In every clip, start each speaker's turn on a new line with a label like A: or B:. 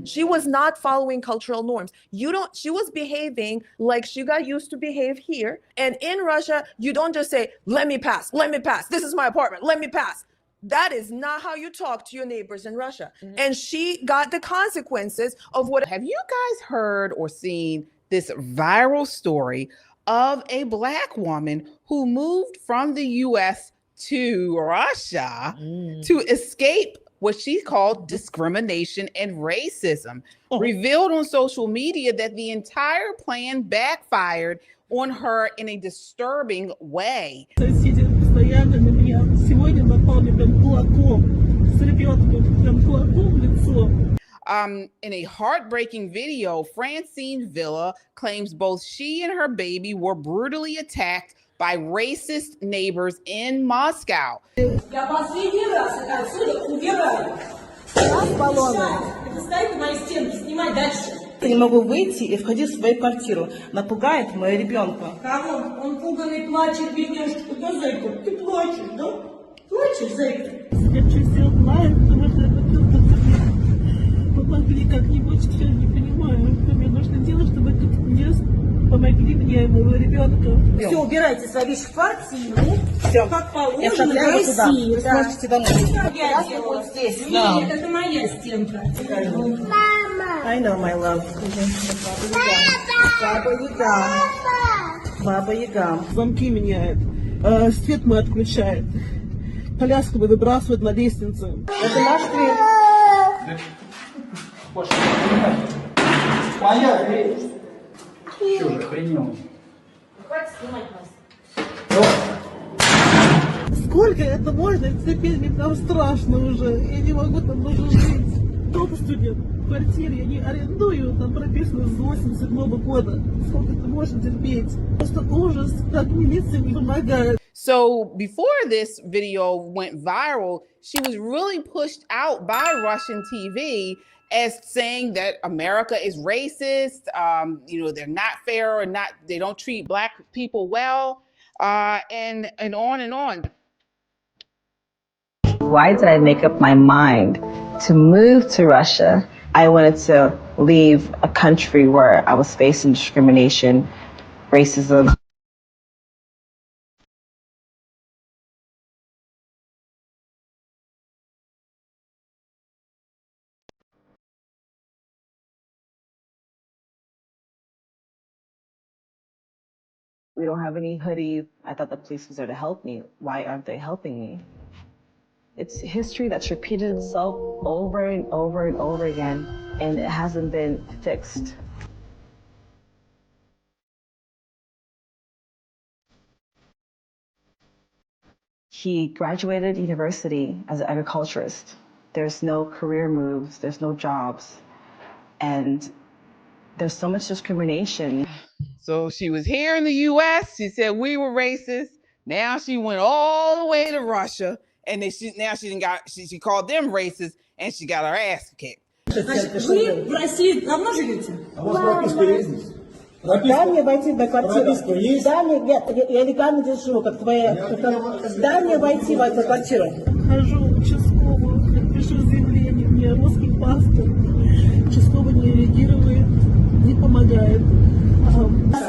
A: She was not following cultural norms. She was behaving like she got used to behave here. And in Russia, you don't just say, let me pass, this is my apartment, let me pass. That is not how you talk to your neighbors in Russia. And she got the consequences of what.
B: Have you guys heard or seen this viral story of a Black woman who moved from the US to Russia to escape what she called discrimination and racism? Revealed on social media that the entire plan backfired on her in a disturbing way. In a heartbreaking video, Francine Villa claims both she and her baby were brutally attacked by racist neighbors in Moscow.
C: Я не могу выйти и входить в свою квартиру. Напугает моего ребенка.
D: Кого? Он пуганный плачет, бедняжка. Да, зайка, ты плачешь, да? Плачешь, зайка?
C: Я чуть все знаю, потому что это только помогли как-нибудь, я не понимаю, что мне нужно делать, чтобы мне помогли мне и моего ребенка.
D: Все, убирайте свои вещи в квартиру.
C: Все.
D: Как положено в России.
C: Вы сможете домой.
D: Я сделала здесь. Нет, это моя стенка.
C: I know, my love. Баба Яга. Замки меняет. Свет мы отключает. Коляску выбрасывают на лестницу. Это наш дверь.
E: Моя дверь. Что же, охренел?
D: Хватит снимать нас.
C: Сколько это можно терпеть? Мне там страшно уже. Я не могу там даже жить. Топ студент в квартире, я не арендую, там прописано с 87-го года. Сколько это можно терпеть? Просто ужас, как милиция не помогает.
B: So before this video went viral, she was really pushed out by Russian TV as saying that America is racist. They're not fair or they don't treat Black people well, and on and on.
F: Why did I make up my mind to move to Russia? I wanted to leave a country where I was facing discrimination, racism. We don't have any hoodies. I thought the police was there to help me. Why aren't they helping me? It's history that's repeated itself over and over and over again, and it hasn't been fixed. He graduated university as an agriculturist. There's no career moves, there's no jobs, and there's so much discrimination.
B: So she was here in the US, she said we were racist. Now she went all the way to Russia, and then she called them racist, and she got her ass kicked.
D: Значит, вы в России давно живете?
E: А у вас прописка есть здесь?
C: Дай мне войти до квартиры.
E: Прописка есть?
C: Дай мне, нет, я легально здесь живу, как твоя. Дай мне войти в эту квартиру. Хожу в участковую, пишу заявление, мне русский паспорт. Участковый не реагирует, не помогает.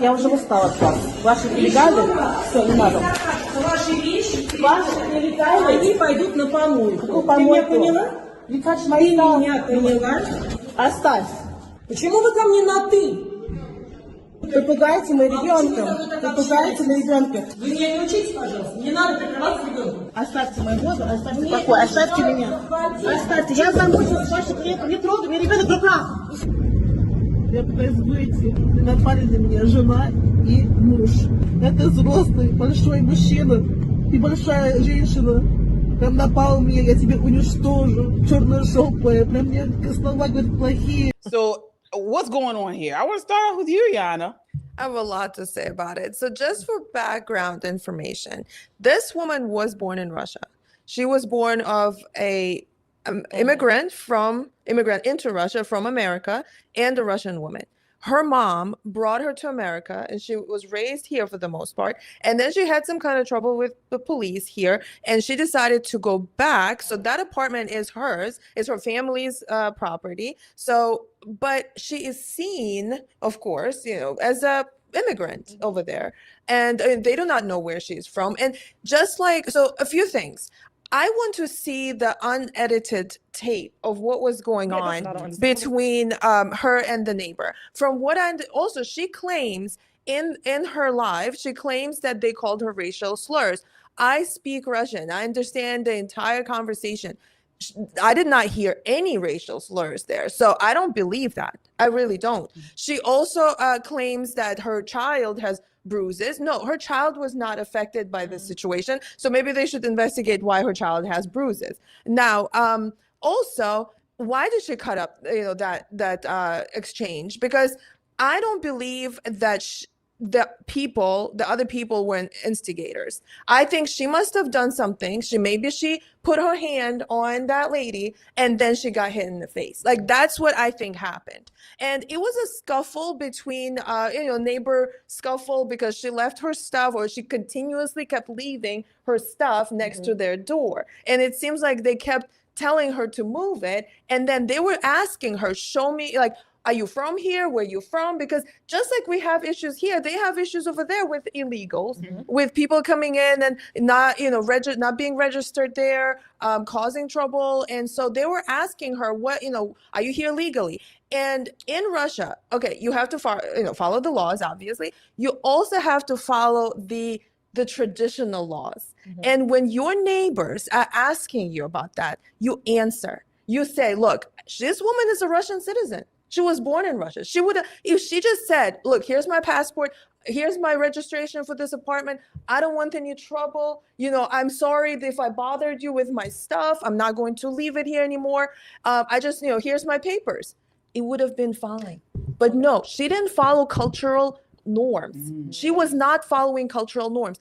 C: Я уже устала от вас. Ваши бригады, все, не надо.
D: Ваши вещи,
C: Ваши
D: они пойдут на помойку.
C: Какую
D: Ты меня
C: помойку?
D: поняла?
C: Не хочешь
D: Ты
C: мои
D: меня поняла?
C: Оставь.
D: Почему вы ко мне на «ты»?
C: Вы пугаете моего ребенка. Вы пугаете моего ребенка.
D: Вы меня не учите, пожалуйста. Не надо прикрываться ребенком.
C: Оставьте мою воду, оставьте покой, оставьте меня. Оставьте. Я замучилась вашим клиентом. Не трогай, мне ребенок в руках. Я пытаюсь выйти. Напали на меня жена и муж. Это взрослый, большой мужчина и большая женщина. Прям напал меня, я тебя уничтожу. Черножопая. Прям мне слова говорят плохие.
B: So what's going on here? I want to start off with you, Yana.
A: I have a lot to say about it. So just for background information, this woman was born in Russia. She was born of a immigrant into Russia from America, and a Russian woman. her mom brought her to America and she was raised here for the most part. And then she had some kind of trouble with the police here and she decided to go back. So that apartment is hers, it's her family's property. So, but she is seen, of course, as a immigrant over there. And they do not know where she's from. And just like, so a few things. I want to see the unedited tape of what was going on between her and the neighbor. From what also she claims in her live, she claims that they called her racial slurs. I speak Russian. I understand the entire conversation. I did not hear any racial slurs there. So I don't believe that. I really don't. She also claims that her child has bruises. No, her child was not affected by this situation. So maybe they should investigate why her child has bruises. Now, also, why did she cut up that exchange? Because I don't believe that the other people were instigators. I think she must have done something. Maybe she put her hand on that lady and then she got hit in the face. Like, that's what I think happened. And it was a scuffle between, neighbor scuffle because she left her stuff or she continuously kept leaving her stuff next to their door. And it seems like they kept telling her to move it. And then they were asking her, show me, like, are you from here? Where you from? Because just like we have issues here, they have issues over there with illegals, with people coming in and not, not being registered there, causing trouble. And so they were asking her, what, are you here legally? And in Russia, okay, you have to follow the laws, obviously. You also have to follow the traditional laws. And when your neighbors are asking you about that, you answer. You say, look, this woman is a Russian citizen. She was born in Russia. She would have, if she just said, look, here's my passport, here's my registration for this apartment. I don't want any trouble. I'm sorry if I bothered you with my stuff. I'm not going to leave it here anymore. I just, here's my papers. It would have been fine. But no, she didn't follow cultural norms. She was not following cultural norms.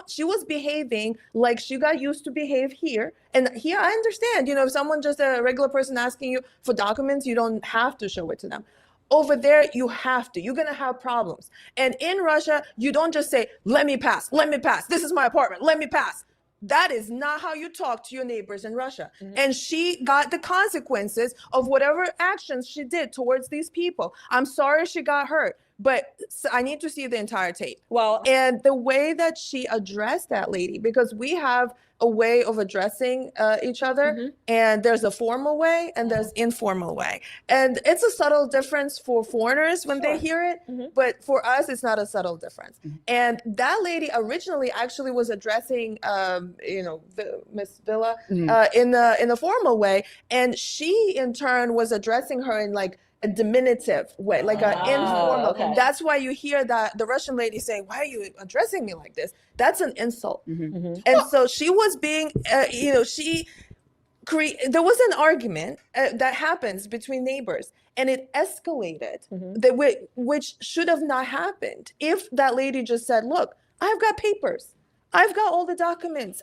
A: She was behaving like she got used to behave here. And here I understand, if someone, just a regular person asking you for documents, you don't have to show it to them. Over there, you have to. You're going to have problems. And in Russia, you don't just say, let me pass. This is my apartment. Let me pass. That is not how you talk to your neighbors in Russia. And she got the consequences of whatever actions she did towards these people. I'm sorry she got hurt, but I need to see the entire tape.
G: Well,
A: and the way that she addressed that lady, because we have a way of addressing each other, and there's a formal way and there's informal way. And it's a subtle difference for foreigners when they hear it, but for us, it's not a subtle difference. And that lady originally actually was addressing, Miss Villa in a formal way. And she in turn was addressing her in like a diminutive way, like an informal.
G: Okay.
A: That's why you hear that the Russian lady saying, why are you addressing me like this? That's an insult. And so she was being, there was an argument that happens between neighbors and it escalated, which should have not happened. If that lady just said, look, I've got papers. I've got all the documents.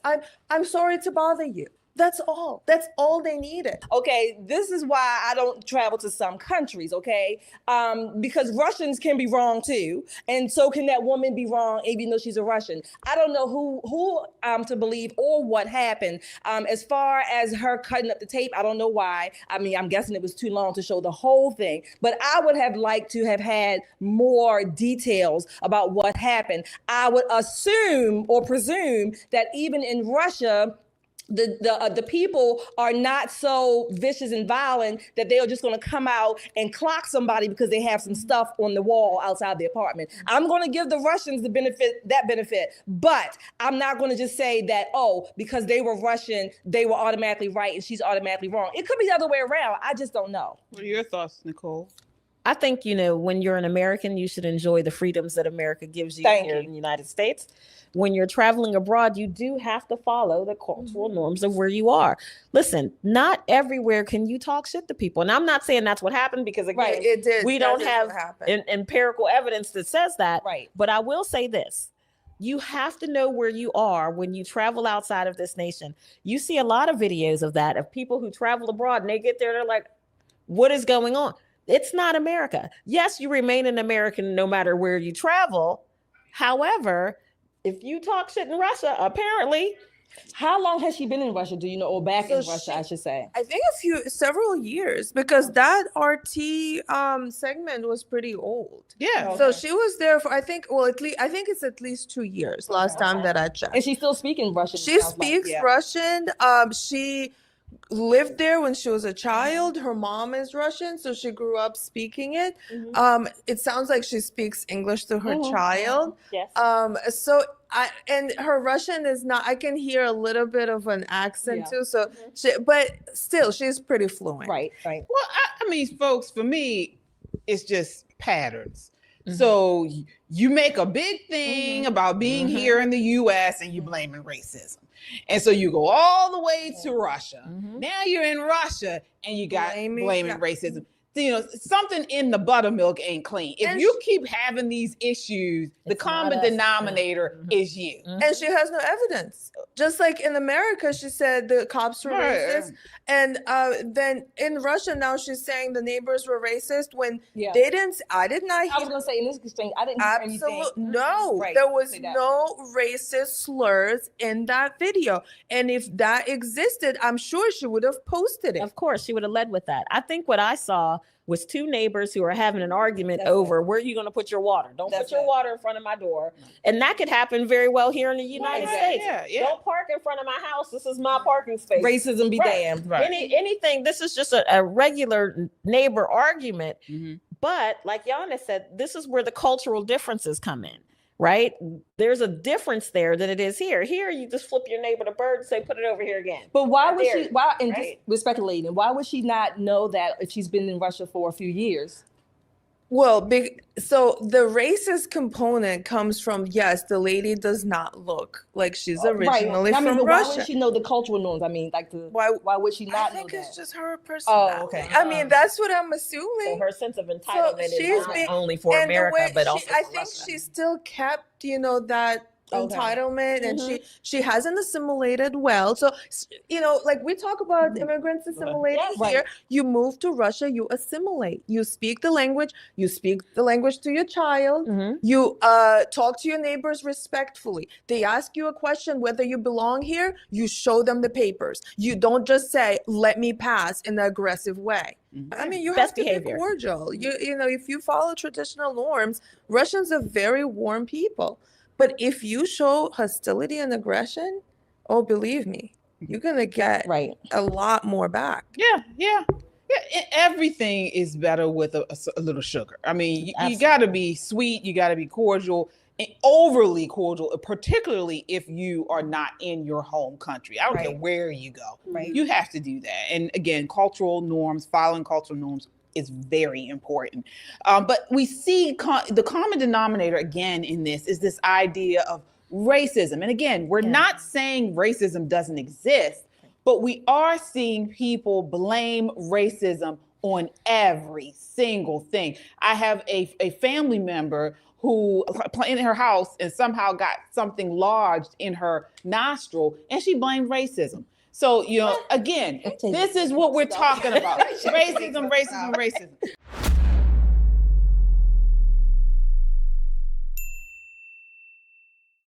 A: I'm sorry to bother you. That's all. That's all they needed.
G: Okay, this is why I don't travel to some countries, okay? Because Russians can be wrong too, and so can that woman be wrong even though she's a Russian. I don't know who to believe or what happened. As far as her cutting up the tape, I don't know why. I mean, I'm guessing it was too long to show the whole thing, but I would have liked to have had more details about what happened. I would assume or presume that even in Russia, the people are not so vicious and violent that they are just going to come out and clock somebody because they have some stuff on the wall outside the apartment. I'm going to give the Russians the benefit, but I'm not going to just say that, because they were Russian, they were automatically right and she's automatically wrong. It could be the other way around. I just don't know.
B: What are your thoughts, Nicole?
H: I think, when you're an American, you should enjoy the freedoms that America gives you here in the United States. When you're traveling abroad, you do have to follow the cultural norms of where you are. Listen, not everywhere can you talk shit to people. And I'm not saying that's what happened because, again,
A: it did.
H: We don't have empirical evidence that says that.
G: Right.
H: But I will say this. You have to know where you are when you travel outside of this nation. You see a lot of videos of that, of people who travel abroad and they get there, they're like, what is going on? It's not America. Yes, you remain an American no matter where you travel. However, if you talk shit in Russia, apparently.
G: How long has she been in Russia? Do you know, or back
A: So
G: in Russia, I should say?
A: I think several years, because that RT segment was pretty old.
B: Yeah.
A: So she was there for, I think it's at least 2 years last time that I checked.
G: And she's still speaking Russian.
A: She speaks Russian. She lived there when she was a child. Her mom is Russian, so she grew up speaking it. It sounds like she speaks English to her child.
H: Yes.
A: So and her Russian is not, I can hear a little bit of an accent too. So but still she's pretty fluent.
G: Right.
B: Well, I mean, folks, for me, it's just patterns. So you make a big thing about being here in the US and you blaming racism. And so you go all the way to Russia. Now you're in Russia and you got blaming racism. You know, something in the buttermilk ain't clean. If you keep having these issues, the common denominator is you.
A: And she has no evidence. Just like in America, she said the cops were racist. And then in Russia now she's saying the neighbors were racist when they didn't. I did not hear.
G: I was going to say in this exchange, I didn't hear anything.
A: No, there was no racist slurs in that video. And if that existed, I'm sure she would have posted it.
H: Of course, she would have led with that. I think what I saw was two neighbors who are having an argument over where you're going to put your water. Don't put your water in front of my door. And that could happen very well here in the United States. Don't park in front of my house. This is my parking space.
G: Racism be damned.
B: Right.
H: Anything, this is just a regular neighbor argument. But like Yana said, this is where the cultural differences come in. Right? There's a difference there than it is here. Here, you just flip your neighbor the bird and say, put it over here again.
G: But why would she, just we're speculating, why would she not know that if she's been in Russia for a few years?
A: Well, so the racist component comes from, yes, the lady does not look like she's originally from Russia.
G: Why would she know the cultural norms? I mean, like why would she not know that?
A: I think it's just her personality.
G: Oh, okay.
A: I mean, that's what I'm assuming.
H: So her sense of entitlement is not only for America, but also
A: I
H: for
A: think
H: Russia.
A: she still kept, that entitlement, and she hasn't assimilated well. So like we talk about immigrants assimilating here. You move to Russia, you assimilate, you speak the language to your child, you talk to your neighbors respectfully. They ask you a question whether you belong here, you show them the papers. You don't just say let me pass in an aggressive way. I mean, you have to be cordial. If you follow traditional norms, Russians are very warm people. But if you show hostility and aggression, believe me, you're going to get a lot more back.
B: Yeah. Everything is better with a little sugar. I mean, you got to be sweet. You got to be cordial, and overly cordial, particularly if you are not in your home country. I don't care where you go. You have to do that. And again, cultural norms, following cultural norms is very important. But we see the common denominator again in this is this idea of racism. And again, we're not saying racism doesn't exist, but we are seeing people blame racism on every single thing. I have a family member who in her house and somehow got something lodged in her nostril, and she blamed racism. So, again, this is what we're talking about. Racism.